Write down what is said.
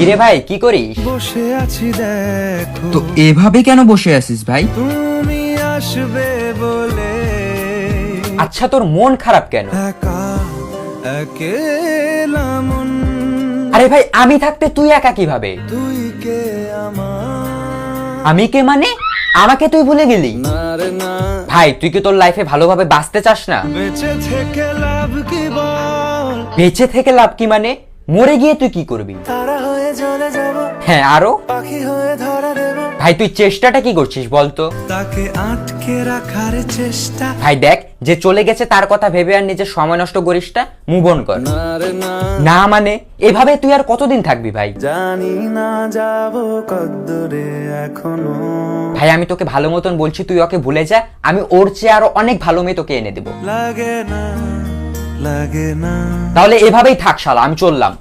কিরে ভাই কি করিস? বসে আছি দেখো, তো এভাবে কেন বসে আছিস ভাই? তুমি আসবে বলে আচ্ছা তোর মন খারাপ কেন? একা একেলা মন, আরে ভাই আমি থাকতে তুই একা কিভাবে? তুই কে আমার আমি কে মানে? আমাকে তুই ভুলে গেলি? না রে না, ভাই তুই কি তোর লাইফে ভালোভাবে বাঁচতে চাস না? বেঁচে থেকে লাভ কি বল, বেঁচে থেকে লাভ কি মানে? মরে গিয়ে তুই কি করবি? তারা হয়ে জ্বলে যাব, হ্যাঁ আরো? পাখি হয়ে ধরা দেব, ভাই তুই চেষ্টাটা কি করছিস বলতো? তাকে আটকে রাখার চেষ্টা, ভাই দেখ যে চলে গেছে তার কথা ভেবে আর নিজের সময় নষ্ট করিস না, মুভ অন কর। না রে না, না মানে এভাবে তুই আর কতদিন থাকবি ভাই? জানি না যাব কদ্দূরে এখনো, ভাই আমি তোকে ভালো মতন বলছি তুই ওকে ভুলে যা, আমি ওর চেয়ে আরো অনেক ভালো মেয়ে তোকে এনে দেবো। লাগে না লাগে না। তাহলে এভাবেই থাক শালা, আমি চললাম।